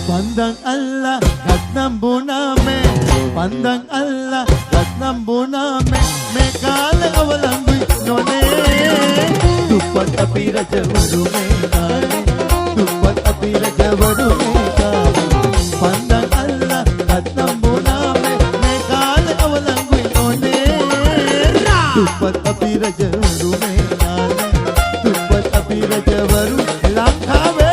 Pandang Allah Ratnam Buname Pandang Allah Ratnam Buname Mekala awalambu none Dupat api rajavaru mekale Dupat api rajavaru mekale Pandang Allah Ratnam Buname Mekala awalambu none Dupat api rajavaru mekale Dupat api rajavaru Langkawe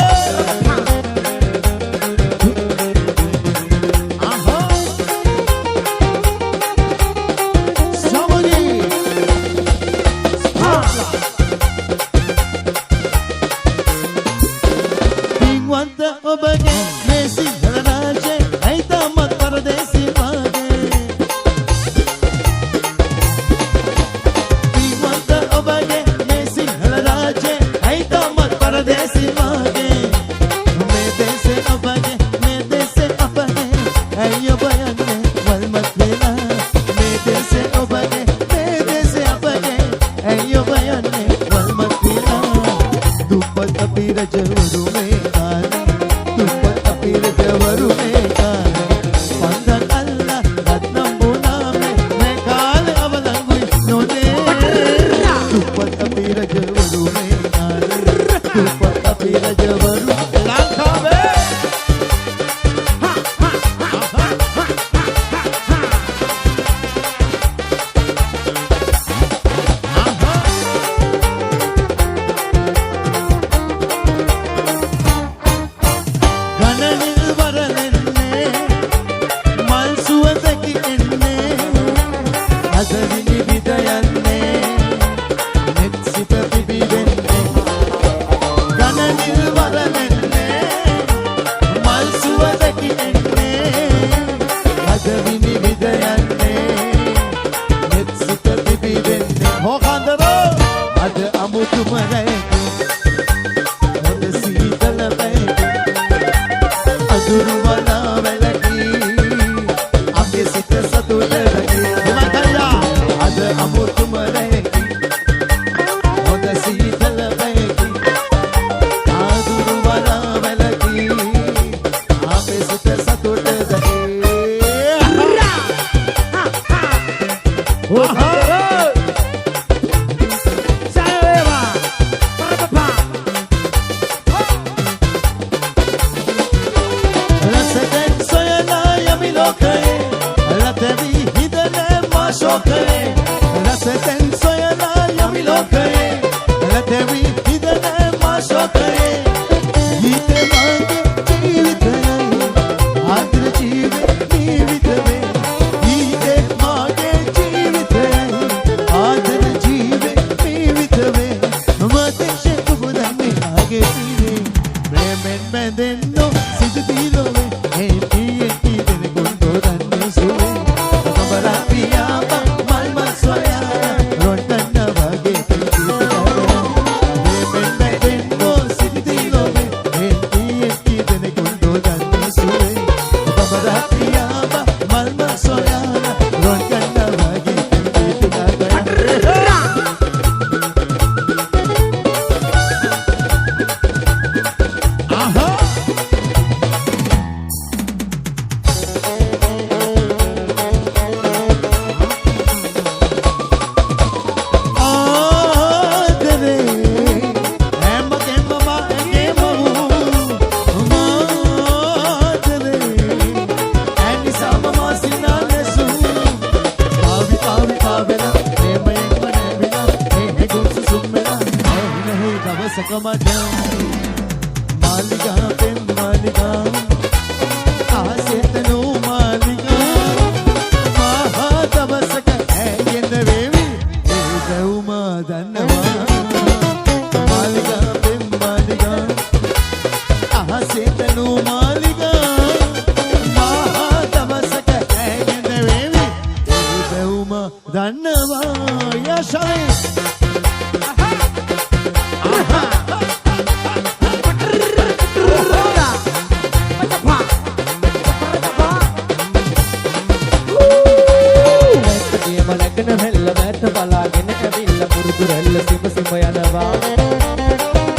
වතුරැල්ල සිම සිම යනවා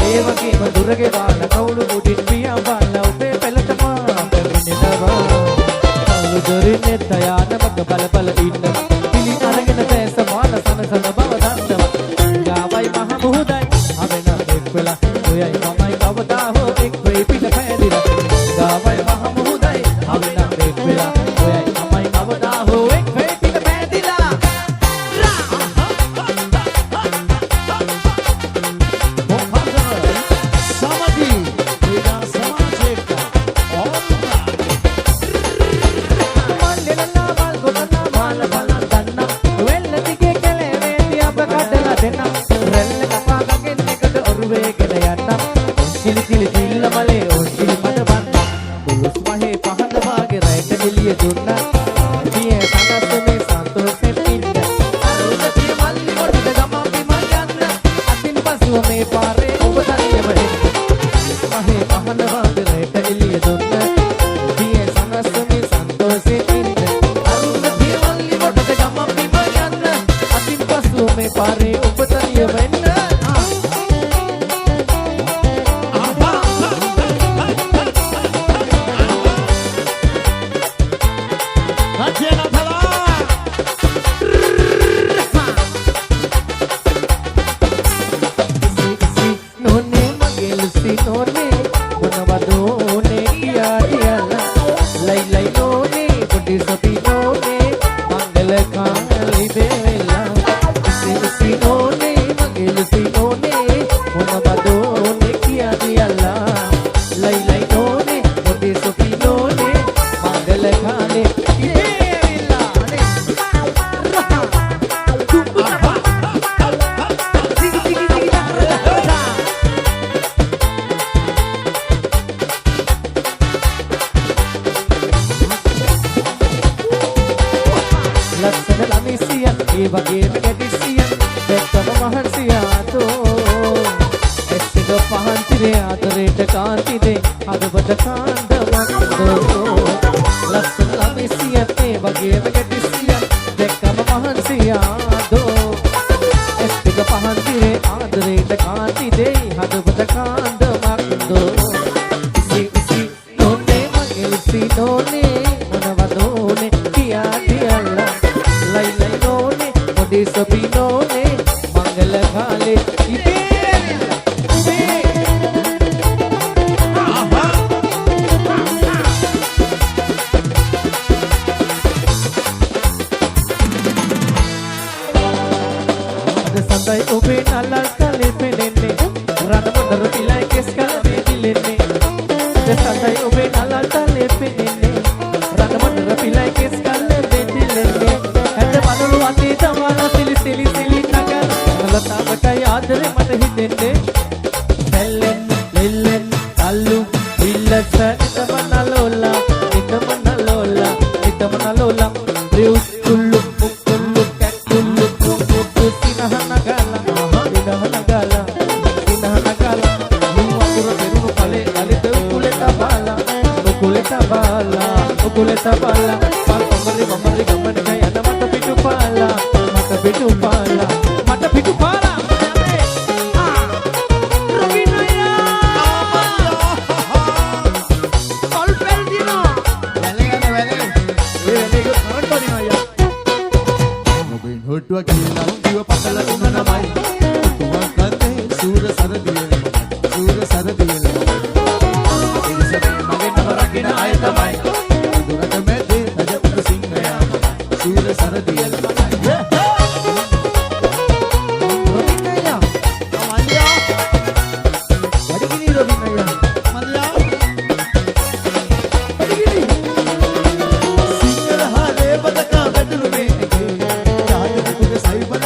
ඒ වගේම දුරගේ වාන කවුළු මුඩින් පියවන්න ඔබේ පෙළටම පැමිණෙනවා කවුළු දොරින් එත යානමක බල බල ඉන්න පිළි අරගෙන බෑස මාන සනසන බව දන්නවා ගාවයි මහ මුහුදයි අවෙන එක් වෙලා ඔයයි මමයි කවදා හෝ එක් වෙයි පිට පැදිලා ගාවයි මහ මුහුදයි අවෙන එක් වෙලා ඔයයි මමයි කවදා හෝ එක් වෙයි පිට පැදිලා සමගි ක්‍රීඩා සමාජයක Sai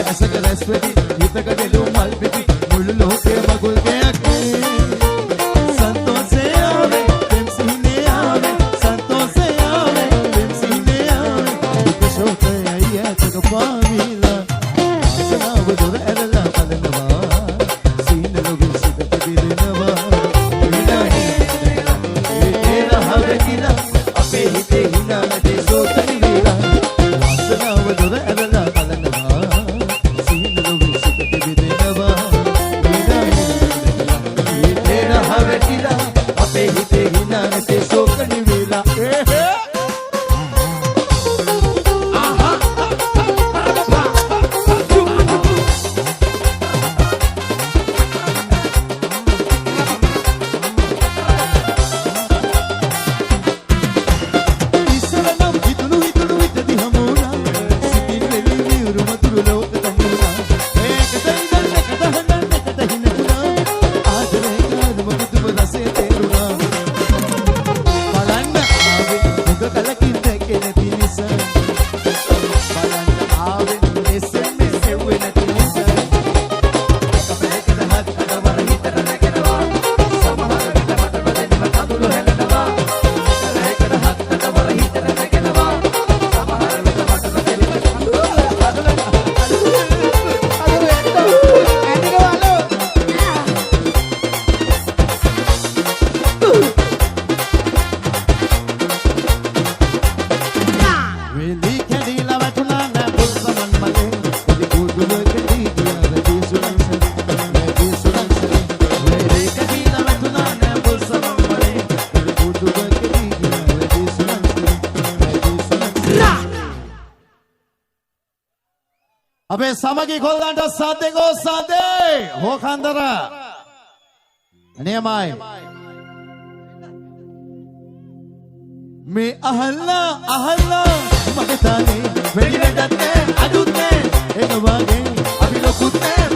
ඇසක රැස් වෙති හිතක දෙලු මල් පිපි මුළු ලෝකේ මගුල් ගයක් සන්තෝෂය ආවේ පෙම්සිනේ ආවේ සන්තෝෂය ආවේ පෙම්සිනේ ආවේ දුක ශෝකය අයියතක පාවිලා ආසනාව දොර ඇරලා බලනවා සීන ලොගින් සිත පිබිදෙනවා ඒ රහව කියලා අපේ හිතේ හිනා නැති සෝතනි වේලා ආසනාව දොර ඇරලා බලනවා සීන ලොගින් සිත පිබිදෙනවා ඒ රහව කියලා අපේ හිතේ හිනා නැති සෝතනි වේලා अबे समगी खोलना सादे को सादे हो खानदरा नियमाय मैं अहल्ला मगताने मेरी बेटते अदुते एक वागे अभी लोग कुत्ते